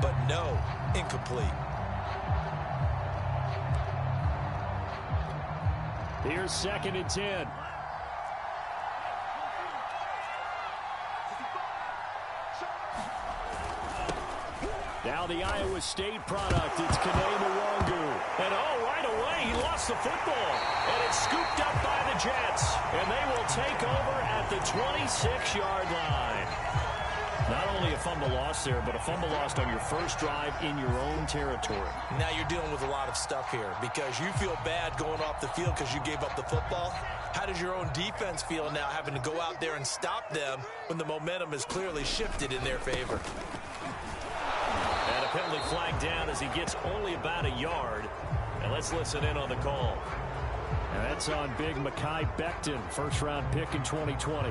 but no, incomplete. Here's 2nd and 10. Now the Iowa State product, it's Kene Mwangu. And right away, he lost the football. And it's scooped up by the Jets. And they will take over at the 26-yard line. Not only a fumble loss there, but a fumble lost on your first drive in your own territory. Now you're dealing with a lot of stuff here because you feel bad going off the field because you gave up the football. How does your own defense feel now having to go out there and stop them when the momentum is clearly shifted in their favor? And a penalty flag down as he gets only about a yard. And let's listen in on the call. And that's on big Mekhi Becton, first-round pick in 2020.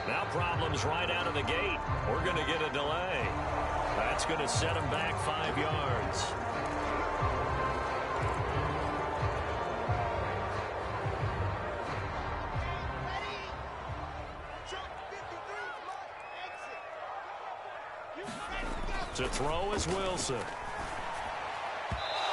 Now problems right out of the gate. We're going to get a delay. That's going to set him back 5 yards. To throw is Wilson.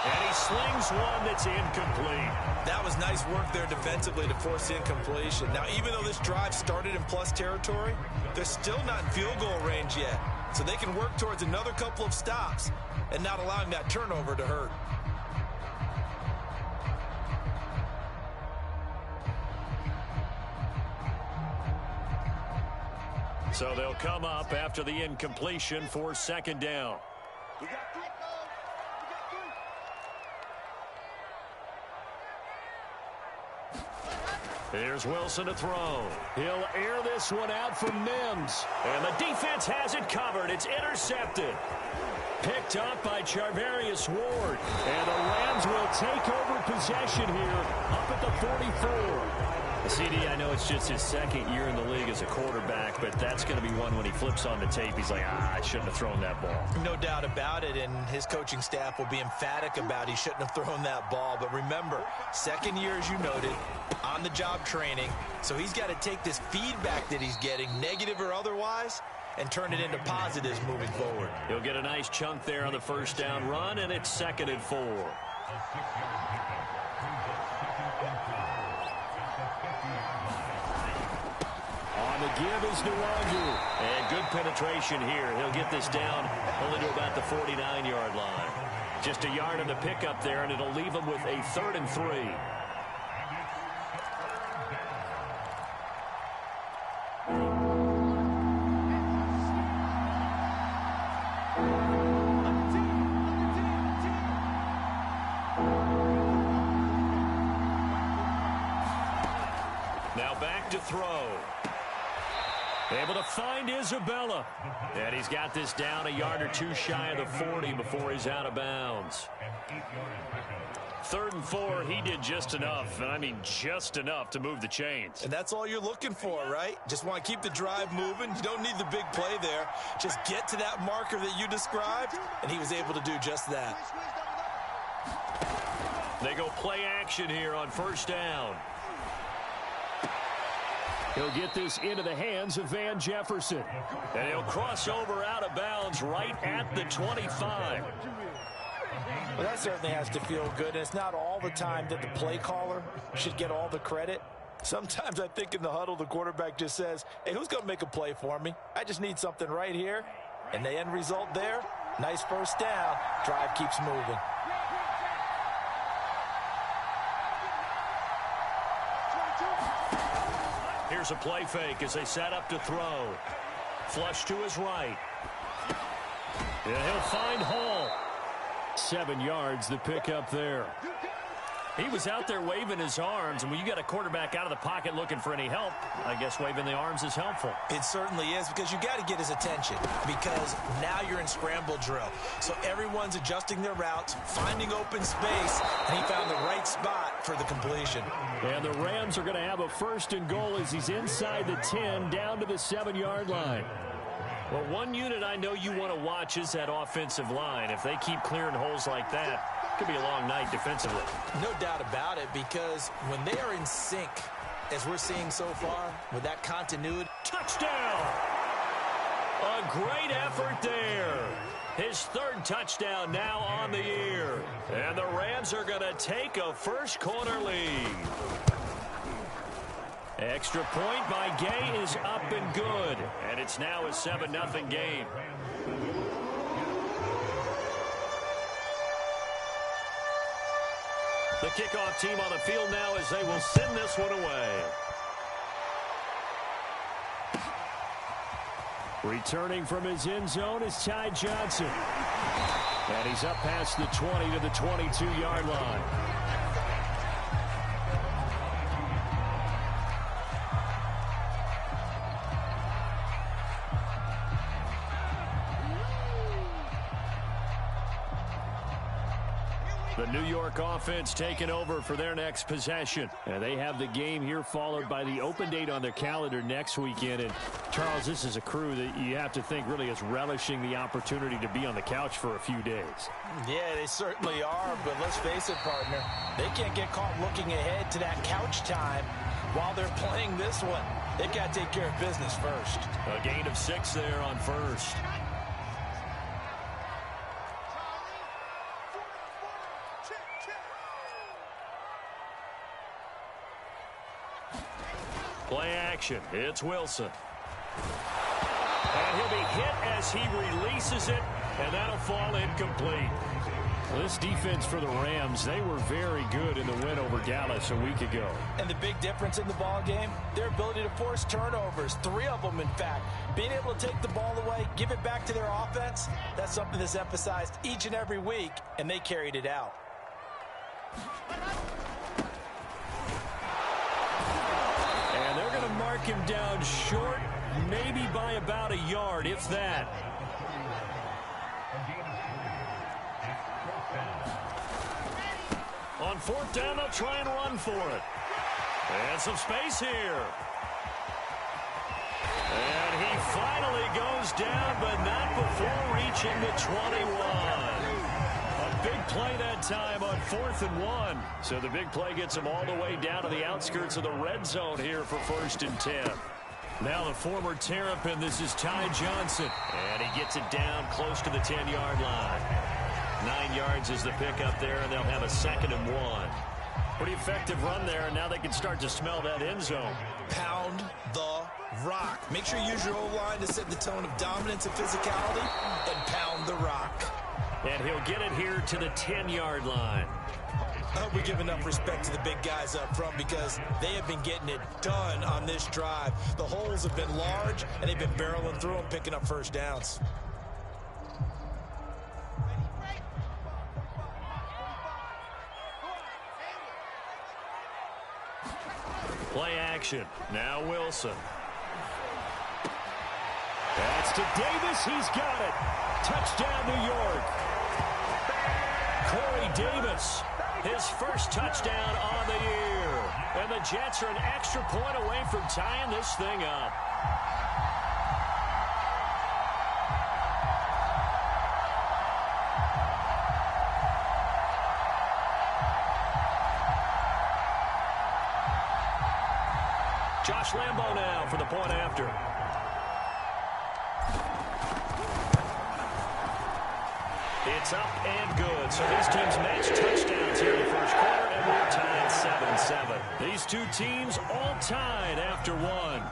And he slings one that's incomplete. That was nice work there defensively to force the incompletion. Now, even though this drive started in plus territory, they're still not in field goal range yet. So they can work towards another couple of stops and not allowing that turnover to hurt. So they'll come up after the incompletion for 2nd down. Here's Wilson to throw. He'll air this one out for Mims. And the defense has it covered. It's intercepted. Picked up by Charvarius Ward. And the Rams will take over possession here up at the 44. CD, I know it's just his 2nd year in the league as a quarterback, but that's going to be one when he flips on the tape. He's like, I shouldn't have thrown that ball. No doubt about it, and his coaching staff will be emphatic about he shouldn't have thrown that ball. But remember, 2nd year, as you noted, on-the-job training, so he's got to take this feedback that he's getting, negative or otherwise, and turn it into positives moving forward. He'll get a nice chunk there on the 1st down run, and it's 2nd and 4. On the give is Nwangu. And good penetration here. He'll get this down only to about the 49-yard line. Just a yard on the pickup there, and it'll leave him with a 3rd and 3. Now back to throw. Able to find Isabella. And he's got this down a yard or two shy of the 40 before he's out of bounds. 3rd and 4, he did just enough, and I mean just enough to move the chains. And that's all you're looking for, right? Just want to keep the drive moving. You don't need the big play there. Just get to that marker that you described, and he was able to do just that. They go play action here on 1st down. He'll get this into the hands of Van Jefferson. And he'll cross over out of bounds right at the 25. Well, that certainly has to feel good. And it's not all the time that the play caller should get all the credit. Sometimes I think in the huddle, the quarterback just says, hey, who's going to make a play for me? I just need something right here. And the end result there, nice 1st down. Drive keeps moving. Here's a play fake as they set up to throw. Flush to his right. And he'll find Hall. 7 yards, the pickup there. He was out there waving his arms, and when you got a quarterback out of the pocket looking for any help, I guess waving the arms is helpful. It certainly is, because you got to get his attention, because now you're in scramble drill. So everyone's adjusting their routes, finding open space, and he found the right spot for the completion. And the Rams are going to have a 1st and goal as he's inside the 10 down to the 7-yard line. Well, one unit I know you want to watch is that offensive line. If they keep clearing holes like that, it could be a long night defensively. No doubt about it, because when they are in sync, as we're seeing so far, with that continuity. Touchdown! A great effort there. His 3rd touchdown now on the year. And the Rams are going to take a first-quarter lead. Extra point by Gay is up and good. And it's now a 7-0 game. The kickoff team on the field now as they will send this one away. Returning from his end zone is Ty Johnson. And he's up past the 20 to the 22-yard line. The New York offense taking over for their next possession. And they have the game here followed by the open date on their calendar next weekend. And, Charles, this is a crew that you have to think really is relishing the opportunity to be on the couch for a few days. Yeah, they certainly are. But let's face it, partner, they can't get caught looking ahead to that couch time while they're playing this one. They've got to take care of business first. A gain of 6 there on 1st. Play action. It's Wilson. And he'll be hit as he releases it, and that'll fall incomplete. This defense for the Rams, they were very good in the win over Dallas a week ago. And the big difference in the ball game, their ability to force turnovers, 3 of them in fact. Being able to take the ball away, give it back to their offense, that's something that's emphasized each and every week, and they carried it out. And they're going to mark him down short, maybe by about a yard, if that. On 4th down, they'll try and run for it. And some space here. And he finally goes down, but not before reaching the 21. A big play that time on 4th and 1. So the big play gets him all the way down to the outskirts of the red zone here for 1st and 10. Now the former Terrapin, this is Ty Johnson. And he gets it down close to the 10-yard line. 9 yards is the pickup there, and they'll have a 2nd and 1. Pretty effective run there, and now they can start to smell that end zone. Pound the rock. Make sure you use your O-line to set the tone of dominance and physicality, and pound the rock. And he'll get it here to the 10-yard line. I hope we give enough respect to the big guys up front because they have been getting it done on this drive. The holes have been large, and they've been barreling through them, picking up first downs. Play action. Now Wilson. That's to Davis. He's got it. Touchdown, New York. Corey Davis, his first touchdown on the year. And the Jets are an extra point away from tying this thing up. Josh Lambo now for the point after. It's up and good. So these teams match touchdowns here in the first quarter, and we're tied 7-7. These two teams all tied after one.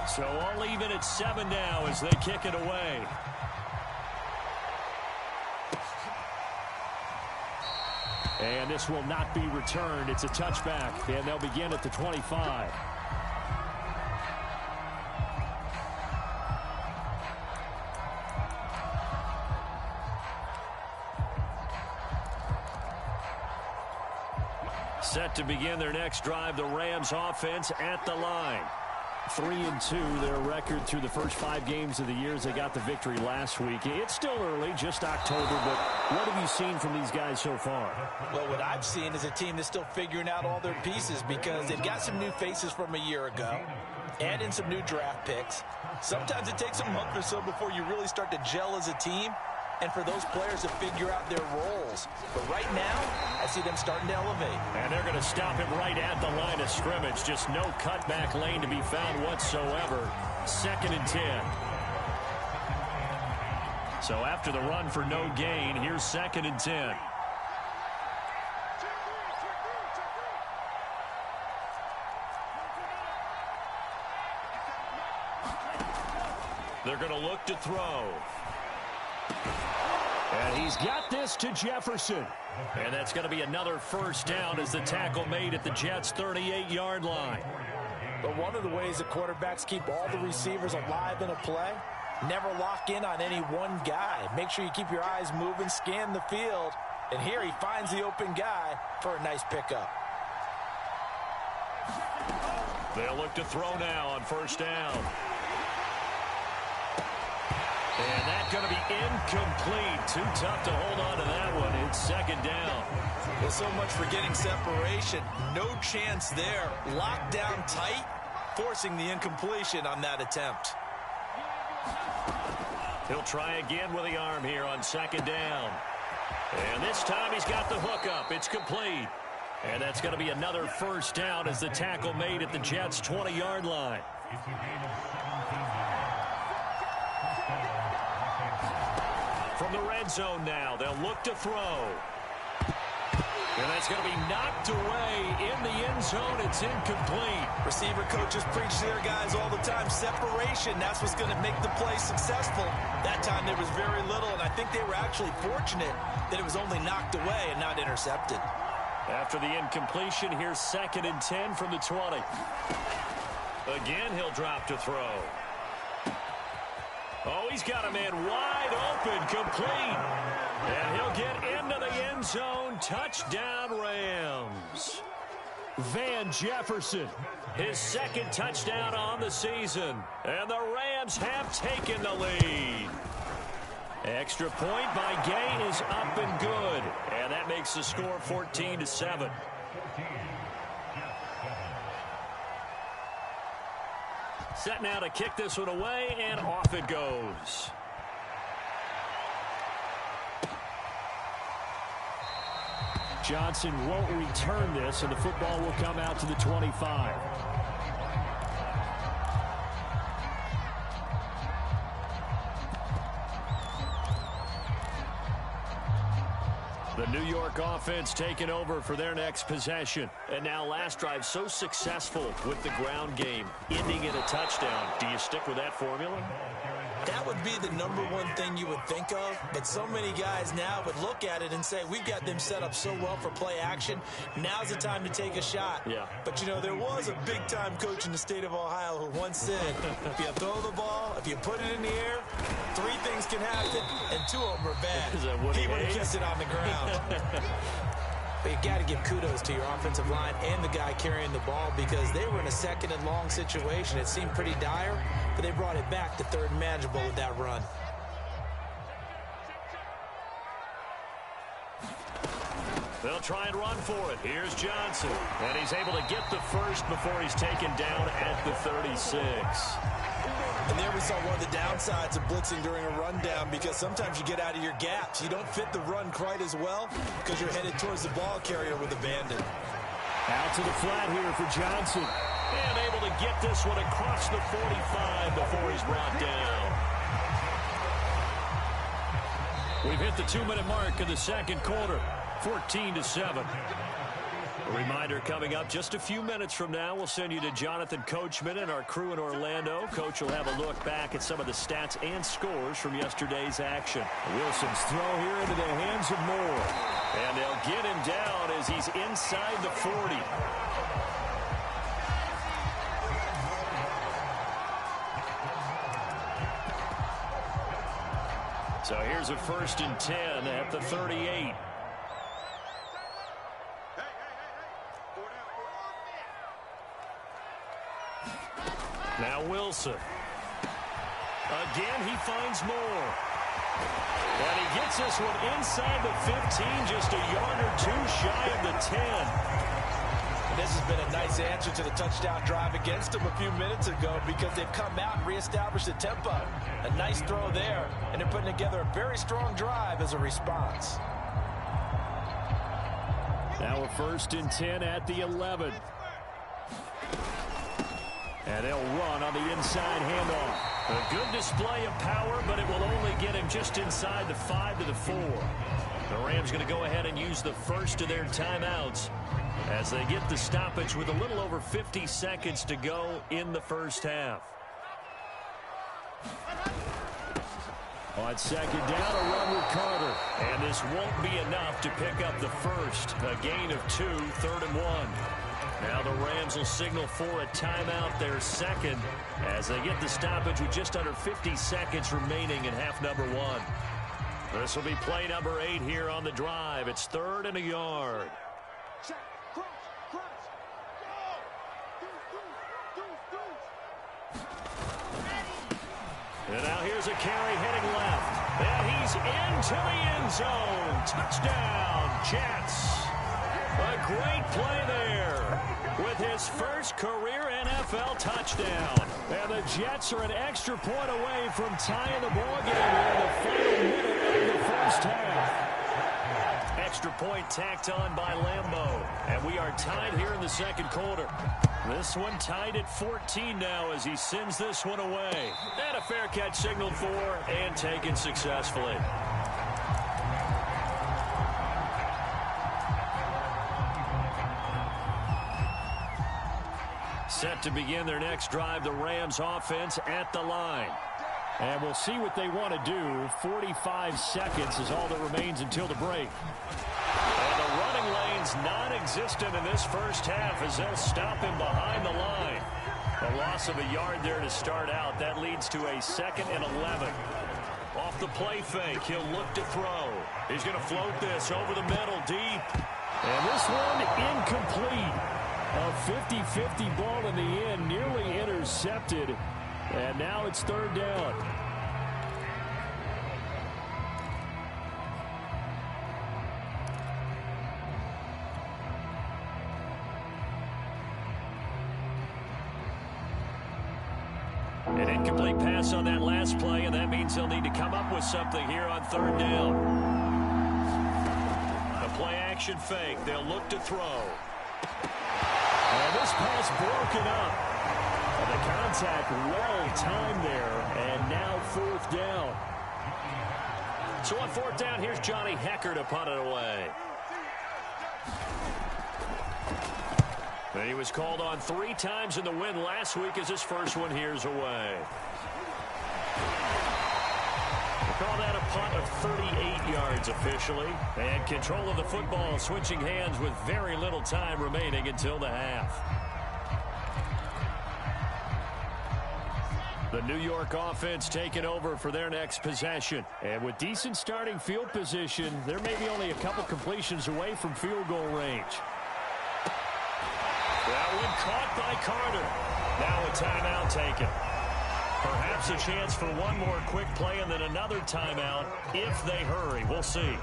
So all even at 7 now as they kick it away. And this will not be returned. It's a touchback, and they'll begin at the 25. Set to begin their next drive, the Rams offense at the line. 3-2, their record through the first 5 games of the year as they got the victory last week. It's still early, just October, but what have you seen from these guys so far? Well, what I've seen is a team that's still figuring out all their pieces because they've got some new faces from a year ago and in some new draft picks. Sometimes it takes a month or so before you really start to gel as a team and for those players to figure out their roles. But right now, I see them starting to elevate. And they're going to stop him right at the line of scrimmage. Just no cutback lane to be found whatsoever. 2nd and 10. So after the run for no gain, here's 2nd and 10. They're going to look to throw. And he's got this to Jefferson. And that's going to be another first down as the tackle made at the Jets' 38-yard line. But one of the ways that quarterbacks keep all the receivers alive in a play, never lock in on any one guy. Make sure you keep your eyes moving, scan the field. And here he finds the open guy for a nice pickup. They'll look to throw now on first down. And that's going to be incomplete. Too tough to hold on to that one. It's 2nd down. Well, so much for getting separation. No chance there. Locked down tight, forcing the incompletion on that attempt. He'll try again with the arm here on 2nd down. And this time he's got the hook up. It's complete. And that's going to be another first down as the tackle made at the Jets' 20-yard line. From the red zone now, they'll look to throw. And that's going to be knocked away in the end zone. It's incomplete. Receiver coaches preach to their guys all the time. Separation, that's what's going to make the play successful. That time there was very little, and I think they were actually fortunate that it was only knocked away and not intercepted. After the incompletion, here's 2nd and 10 from the 20. Again, he'll drop to throw. Oh, he's got a man wide open, complete. And he'll get into the end zone. Touchdown, Rams. Van Jefferson, his 2nd touchdown on the season. And the Rams have taken the lead. Extra point by Gay is up and good. And that makes the score 14-7. Set now to kick this one away, and off it goes. Johnson won't return this, and the football will come out to the 25. The New York offense taking over for their next possession. And now last drive so successful with the ground game, ending in a touchdown. Do you stick with that formula? That would be the number one thing you would think of, but so many guys now would look at it and say, we've got them set up so well for play action. Now's the time to take a shot. Yeah. But, you know, there was a big-time coach in the state of Ohio who once said, if you throw the ball, if you put it in the air, 3 things can happen, and 2 of them are bad. He would have kept it on the ground. But you got to give kudos to your offensive line and the guy carrying the ball because they were in a second and long situation. It seemed pretty dire, but they brought it back to third and manageable with that run. They'll try and run for it. Here's Johnson. And he's able to get the first before he's taken down at the 36. And there we saw one of the downsides of blitzing during a rundown because sometimes you get out of your gaps. You don't fit the run quite as well because you're headed towards the ball carrier with abandon. Out to the flat here for Johnson. And able to get this one across the 45 before he's brought down. We've hit the 2-minute mark of the second quarter. 14-7. A reminder coming up just a few minutes from now. We'll send you to Jonathan Coachman and our crew in Orlando. Coach will have a look back at some of the stats and scores from yesterday's action. Wilson's throw here into the hands of Moore. And they'll get him down as he's inside the 40. So here's a 1st and 10 at the 38. Now Wilson. Again, he finds Moore. And he gets this one inside the 15, just a yard or 2 shy of the 10. And this has been a nice answer to the touchdown drive against them a few minutes ago because they've come out and reestablished the tempo. A nice throw there, and they're putting together a very strong drive as a response. Now a 1st and 10 at the 11. And they'll run on the inside handoff. A good display of power, but it will only get him just inside the 5 to the 4. The Rams going to go ahead and use the first of their timeouts as they get the stoppage with a little over 50 seconds to go in the first half. On second down, a run with Carter. And this won't be enough to pick up the first. A gain of 2, 3rd and 1. Now the Rams will signal for a timeout, their second, as they get the stoppage with just under 50 seconds remaining in half number 1. This will be play number 8 here on the drive. It's 3rd and a yard. And now here's a carry heading left. And he's into the end zone. Touchdown, Jets. A great play there with his first career NFL touchdown. And the Jets are an extra point away from tying the ball game here in the final minute of the first half. Extra point tacked on by Lambeau. And we are tied here in the second quarter. This one tied at 14 now as he sends this one away. And a fair catch signaled for and taken successfully. Set to begin their next drive, the Rams offense at the line. And we'll see what they want to do. 45 seconds is all that remains until the break. And the running lane's non-existent in this first half as they'll stop him behind the line. A loss of a yard there to start out. That leads to a 2nd and 11. Off the play fake, he'll look to throw. He's going to float this over the middle, deep. And this one incomplete. A 50-50 ball in the end, nearly intercepted. And now it's 3rd down. An incomplete pass on that last play, and that means they'll need to come up with something here on 3rd down. A play action fake. They'll look to throw. And this pass broken up. And the contact well timed there. And now 4th down. So on 4th down, here's Johnny Hekker to punt it away. And he was called on 3 times in the win last week as his first one here's away. punt of 38 yards officially. And control of the football switching hands with very little time remaining until the half. The New York offense taking over for their next possession. And with decent starting field position, they're maybe only a couple completions away from field goal range. That one caught by Carter. Now a timeout taken. Perhaps a chance for one more quick play and then another timeout if they hurry. We'll see.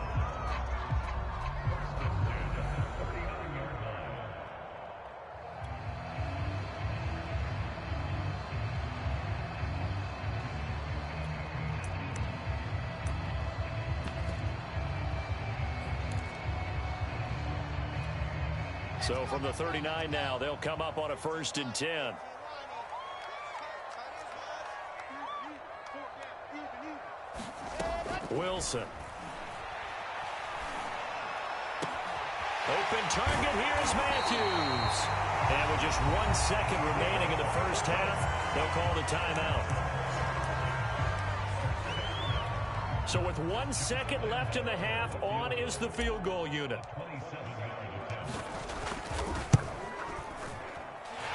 So from the 39 now, they'll come up on a 1st and 10. Wilson. Open target. Here's Matthews. And with just 1 second remaining in the first half, they'll call the timeout. So with 1 second left in the half, on is the field goal unit.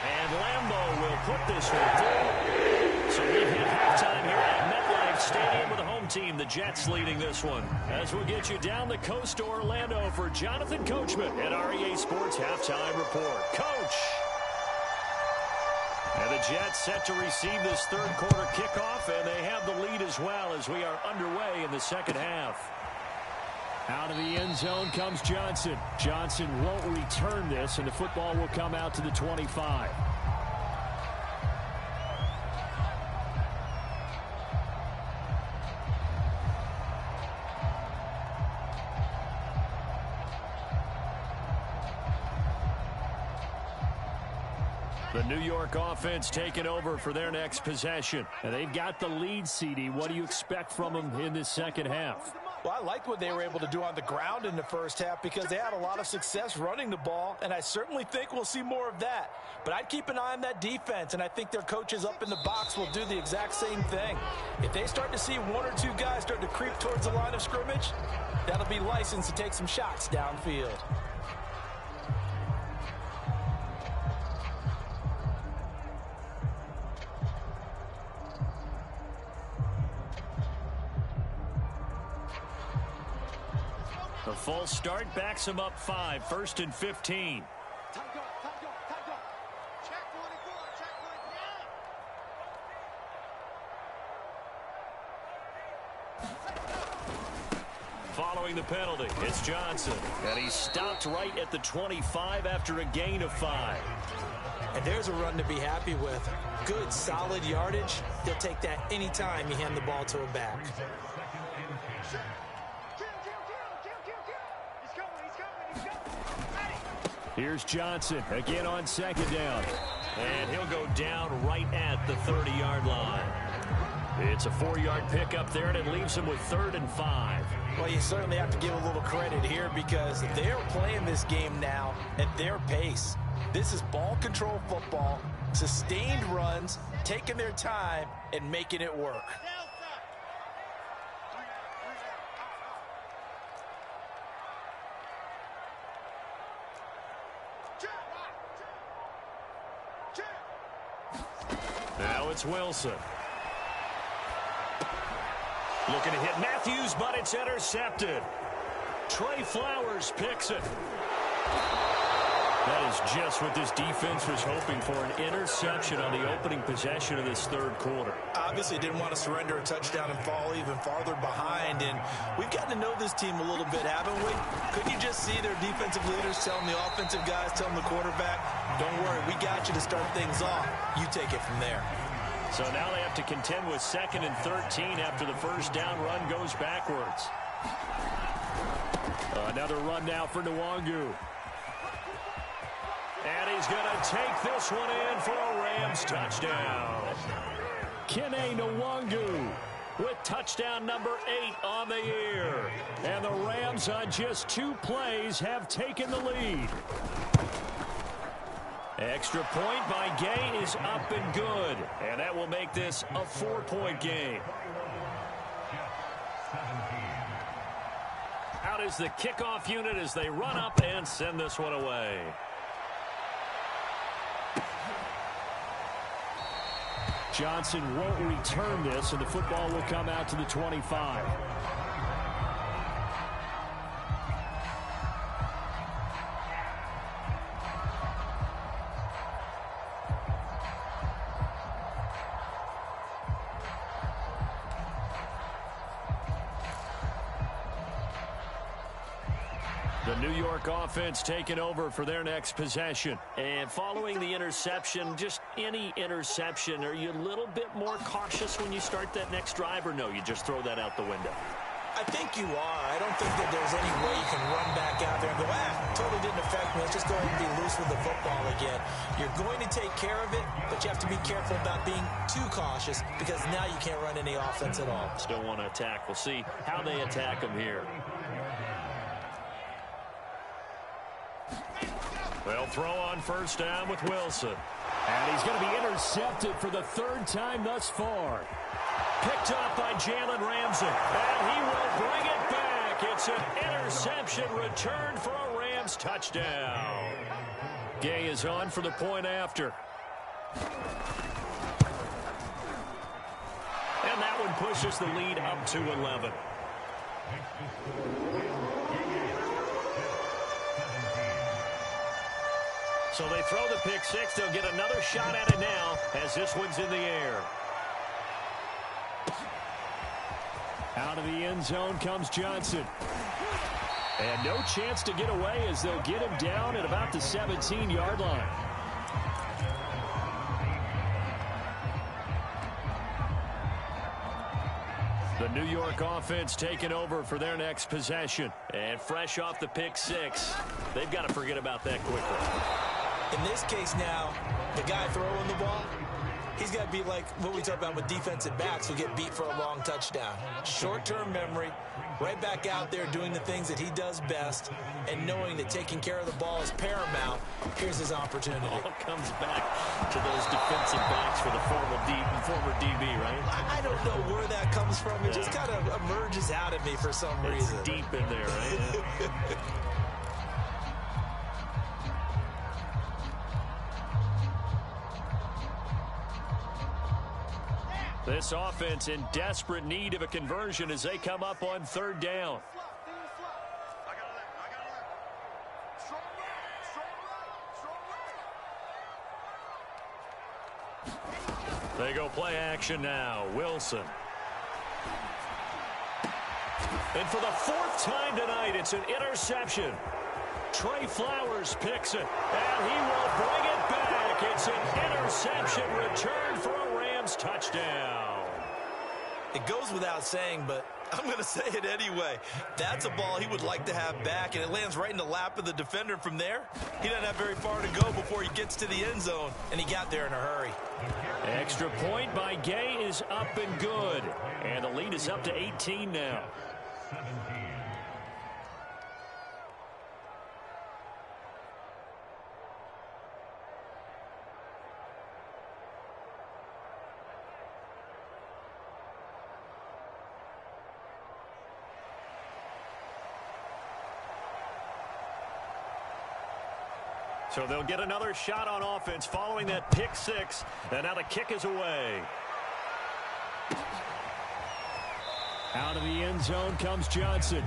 And Lambeau will put this one through. So we've hit halftime here at MetLife Stadium with the home team, the Jets, leading this one. As we'll get you down the coast to Orlando for Jonathan Coachman at REA Sports Halftime Report. Coach! And the Jets set to receive this third quarter kickoff, and they have the lead as well as we are underway in the second half. Out of the end zone comes Johnson. Johnson won't return this, and the football will come out to the 25. The New York offense taking over for their next possession. And they've got the lead, CD. What do you expect from them in this second half? Well, I liked what they were able to do on the ground in the first half because they had a lot of success running the ball, and I certainly think we'll see more of that. But I'd keep an eye on that defense, and I think their coaches up in the box will do the exact same thing. If they start to see one or two guys start to creep towards the line of scrimmage, that'll be licensed to take some shots downfield. The false start backs him up 5, 1st and 15. Following the penalty, it's Johnson. And he's stopped right at the 25 after a gain of 5. And there's a run to be happy with. Good, solid yardage. They'll take that anytime you hand the ball to a back. Here's Johnson again on 2nd down. And he'll go down right at the 30-yard line. It's a 4-yard pickup there, and it leaves him with 3rd and 5. Well, you certainly have to give a little credit here because they're playing this game now at their pace. This is ball control football, sustained runs, taking their time, and making it work. Now it's Wilson. Looking to hit Matthews, but it's intercepted. Trey Flowers picks it. That is just what this defense was hoping for, an interception on the opening possession of this third quarter. Obviously didn't want to surrender a touchdown and fall even farther behind, and we've gotten to know this team a little bit, haven't we? Couldn't you just see their defensive leaders telling the offensive guys, telling the quarterback, don't worry, we got you to start things off. You take it from there. So now they have to contend with 2nd and 13 after the first down run goes backwards. Another run now for Nwangu. And he's going to take this one in for a Rams touchdown. Kene Nwangu with touchdown number 8 on the year. And the Rams on just 2 plays have taken the lead. Extra point by Gay is up and good. And that will make this a 4-point game. is the kickoff unit as they run up and send this one away. Johnson won't return this, and the football will come out to the 25. The New York offense taking over for their next possession. And following the interception, just any interception, are you a little bit more cautious when you start that next drive, or no, you just throw that out the window? I think you are. I don't think that there's any way you can run back out there and go, totally didn't affect me. Let's just go ahead and be loose with the football again. You're going to take care of it, but you have to be careful about being too cautious because now you can't run any offense at all. Still want to attack. We'll see how they attack them here. They'll throw on first down with Wilson. And he's going to be intercepted for the third time thus far. Picked up by Jalen Ramsey. And he will bring it back. It's an interception returned for a Rams touchdown. Gay is on for the point after. And that one pushes the lead up to 11. So they throw the pick six. They'll get another shot at it now as this one's in the air. Out of the end zone comes Johnson. And no chance to get away as they'll get him down at about the 17-yard line. The New York offense taking over for their next possession. And fresh off the pick six, they've got to forget about that quickly. In this case now, the guy throwing the ball, he's got to be like what we talk about with defensive backs who get beat for a long touchdown. Short-term memory, right back out there doing the things that he does best, and knowing that taking care of the ball is paramount. Here's his opportunity. All comes back to those defensive backs for the former DB, right? I don't know where that comes from. It just kind of emerges out of me for some reason. It's deep in there, right? Yeah. This offense in desperate need of a conversion as they come up on third down. They go play action now. Wilson. And for the fourth time tonight, it's an interception. Trey Flowers picks it, and he will bring it back. It's an interception return for a Rams touchdown. It goes without saying, but I'm going to say it anyway. That's a ball he would like to have back, and it lands right in the lap of the defender from there. He doesn't have very far to go before he gets to the end zone, and he got there in a hurry. Extra point by Gay is up and good, and the lead is up to 18 now. So they'll get another shot on offense following that pick six. And now the kick is away. Out of the end zone comes Johnson.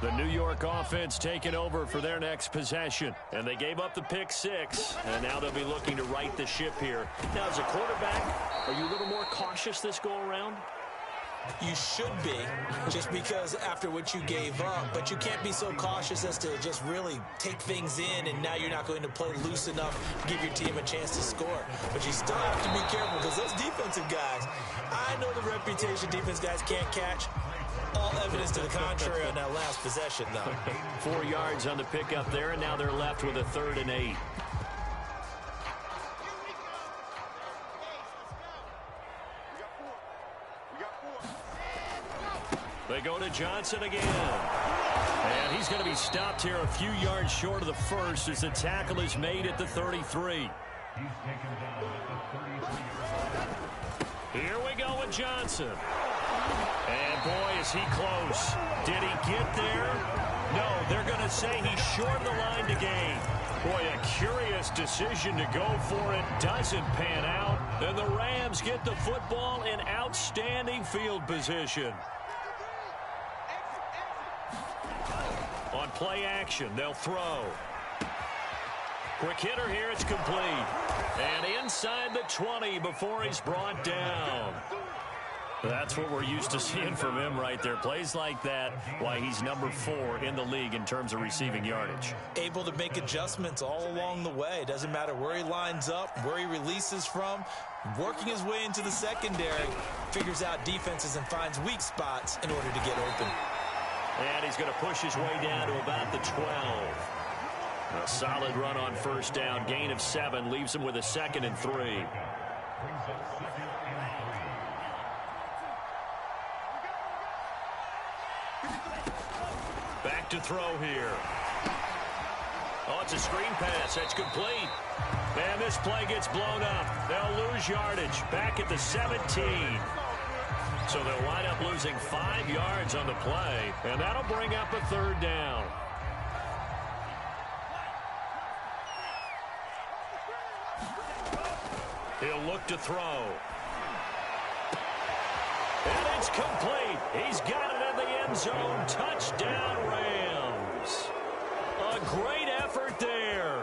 The New York offense taking over for their next possession. And they gave up the pick 6, and now they'll be looking to right the ship here. Now, as a quarterback, are you a little more cautious this go-around? You should be, just because after what you gave up, but you can't be so cautious as to just really take things in, and now you're not going to play loose enough to give your team a chance to score. But you still have to be careful, because those defensive guys, I know the reputation defense guys can't catch. All evidence to the contrary on that last possession, though. 4 yards on the pickup there, and now they're left with a 3rd and 8. They go to Johnson again. And he's going to be stopped here a few yards short of the first as the tackle is made at the 33. Here we go with Johnson. And boy, is he close. Did he get there? No, they're going to say he's short of the line to gain. Boy, a curious decision to go for it. Doesn't pan out. And the Rams get the football in outstanding field position. On play action, they'll throw. Quick hitter here, it's complete. And inside the 20 before he's brought down. That's what we're used to seeing from him right there. Plays like that, why he's number 4 in the league in terms of receiving yardage. Able to make adjustments all along the way. Doesn't matter where he lines up, where he releases from. Working his way into the secondary, figures out defenses and finds weak spots in order to get open. And he's going to push his way down to about the 12. A solid run on first down. Gain of 7 leaves him with a 2nd and 3. Back to throw here. Oh, it's a screen pass. That's complete. And this play gets blown up. They'll lose yardage. Back at the 17. So they'll wind up losing 5 yards on the play, and that'll bring up a 3rd down. He'll look to throw. And it's complete. He's got it in the end zone. Touchdown, Rams. A great effort there.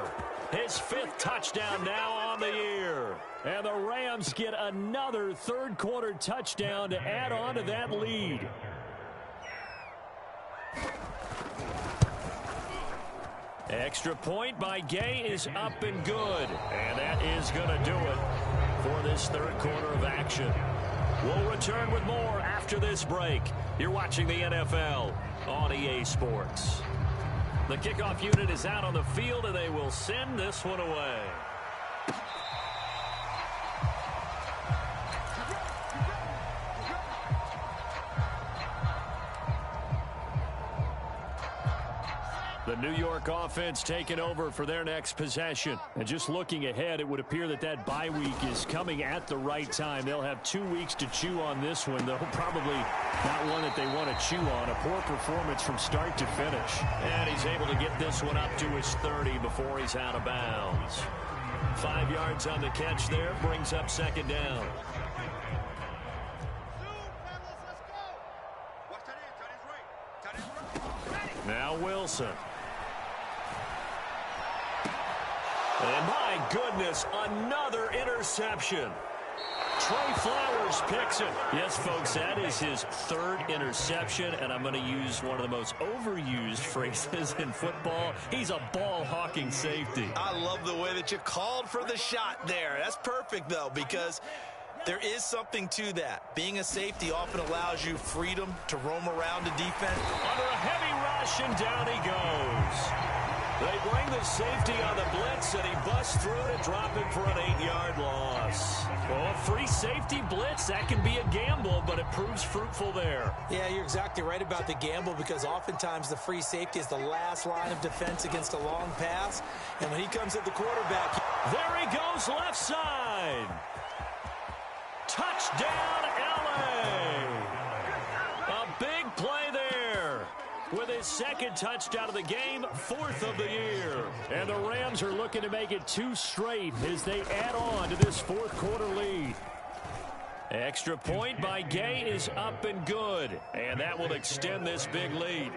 His 5th touchdown now on the year. And the Rams get another 3rd quarter touchdown to add on to that lead. Extra point by Gay is up and good. And that is going to do it for this 3rd quarter of action. We'll return with more after this break. You're watching the NFL on EA Sports. The kickoff unit is out on the field, and they will send this one away. The New York offense taking over for their next possession. And just looking ahead, it would appear that that bye week is coming at the right time. They'll have 2 weeks to chew on this one, though probably not one that they want to chew on. A poor performance from start to finish. And he's able to get this one up to his 30 before he's out of bounds. 5 yards on the catch there, brings up 2nd down. Now Wilson. And my goodness, another interception. Trey Flowers picks it. Yes, folks, that is his 3rd interception, and I'm going to use one of the most overused phrases in football. He's a ball-hawking safety. I love the way that you called for the shot there. That's perfect, though, because there is something to that. Being a safety often allows you freedom to roam around the defense. Under a heavy rush, and down he goes. They bring the safety on the blitz, and he busts through to drop him for an 8-yard loss. Well, a free safety blitz, that can be a gamble, but it proves fruitful there. Yeah, you're exactly right about the gamble, because oftentimes the free safety is the last line of defense against a long pass. And when he comes at the quarterback, there he goes left side. Touchdown, LA. A big play there. With his 2nd touchdown of the game, 4th of the year. And the Rams are looking to make it 2 straight as they add on to this 4th quarter lead. Extra point by Gay is up and good. And that will extend this big lead.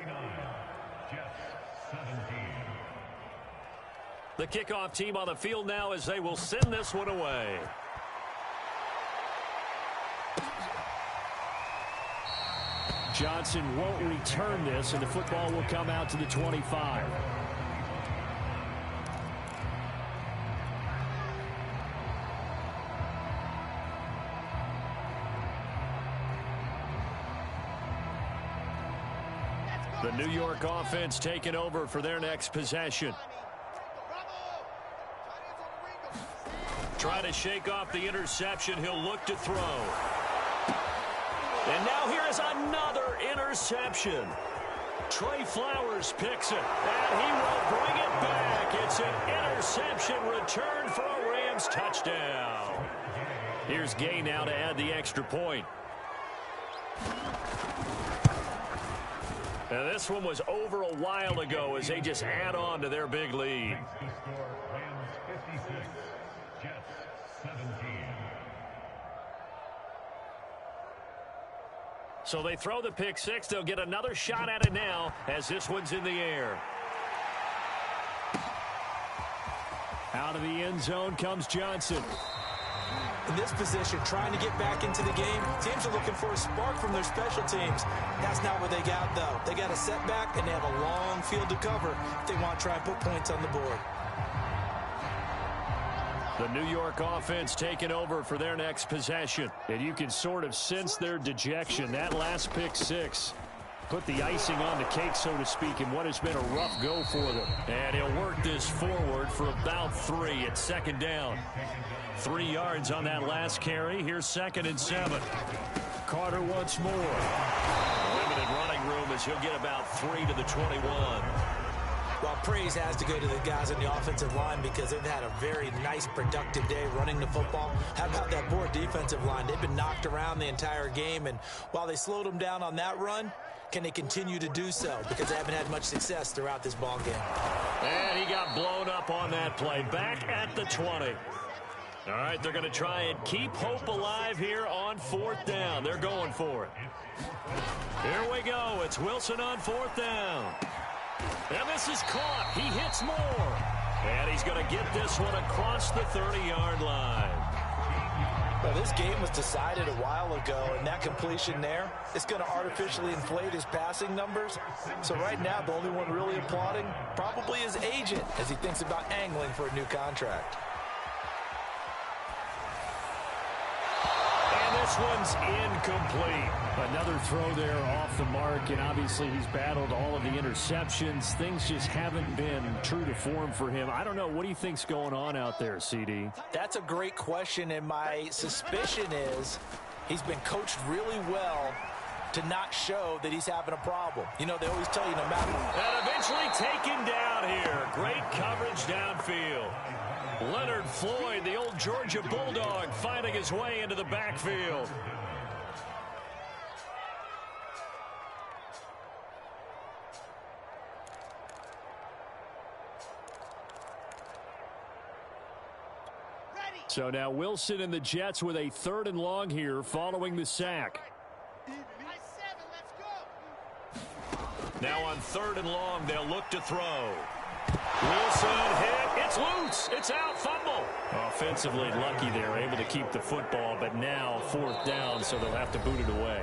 The kickoff team on the field now as they will send this one away. Johnson won't return this, and the football will come out to the 25. The New York offense taking over for their next possession. Trying to shake off the interception. He'll look to throw. And now here is another interception. Trey Flowers picks it, and he will bring it back. It's an interception return for a Rams touchdown. Here's Gay now to add the extra point. And this one was over a while ago as they just add on to their big lead. So they throw the pick six. They'll get another shot at it now as this one's in the air. Out of the end zone comes Johnson. In this position, trying to get back into the game, teams are looking for a spark from their special teams. That's not what they got, though. They got a setback, and they have a long field to cover if they want to try and put points on the board. The New York offense taking over for their next possession. And you can sort of sense their dejection. That last pick six put the icing on the cake, so to speak, in what has been a rough go for them. And he'll work this forward for about 3 at second down. 3 yards on that last carry. Here's 2nd and 7. Carter once more. Limited running room as he'll get about 3 to the 21. Well, praise has to go to the guys on the offensive line because they've had a very nice, productive day running the football. How about that poor defensive line? They've been knocked around the entire game, and while they slowed them down on that run, can they continue to do so? Because they haven't had much success throughout this ball game. And he got blown up on that play. Back at the 20. All right, they're going to try and keep hope alive here on 4th down. They're going for it. Here we go. It's Wilson on 4th down. And this is caught. He hits more. And he's going to get this one across the 30-yard line. Well, this game was decided a while ago, and that completion there is going to artificially inflate his passing numbers. So right now, the only one really applauding probably his agent as he thinks about angling for a new contract. This one's incomplete. Another throw there off the mark, and obviously he's battled all of the interceptions. Things just haven't been true to form for him. I don't know. What do you think's going on out there, CD? That's a great question, and my suspicion is he's been coached really well to not show that he's having a problem. You know, they always tell you no matter. And eventually taken down here. Great coverage downfield. Leonard Floyd, the old Georgia Bulldog, finding his way into the backfield. So now Wilson and the Jets with a 3rd and long here following the sack. Now on 3rd and long, they'll look to throw. Wilson hit. It's loose. It's out. Fumble. Offensively lucky they're able to keep the football, but now 4th down, so they'll have to boot it away.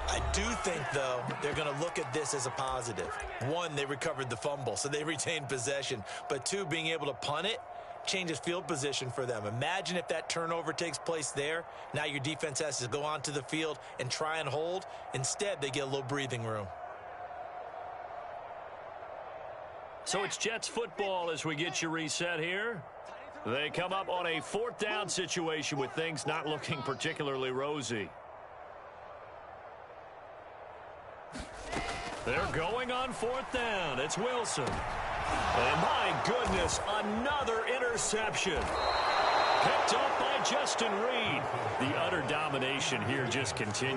I do think, though, they're going to look at this as a positive. 1, they recovered the fumble, so they retained possession. But 2, being able to punt it changes field position for them. Imagine if that turnover takes place there. Now your defense has to go onto the field and try and hold. Instead, they get a little breathing room. So it's Jets football as we get you reset here. They come up on a 4th down situation with things not looking particularly rosy. They're going on 4th down. It's Wilson. And my goodness, another interception. Picked up by Justin Reed. The utter domination here just continues.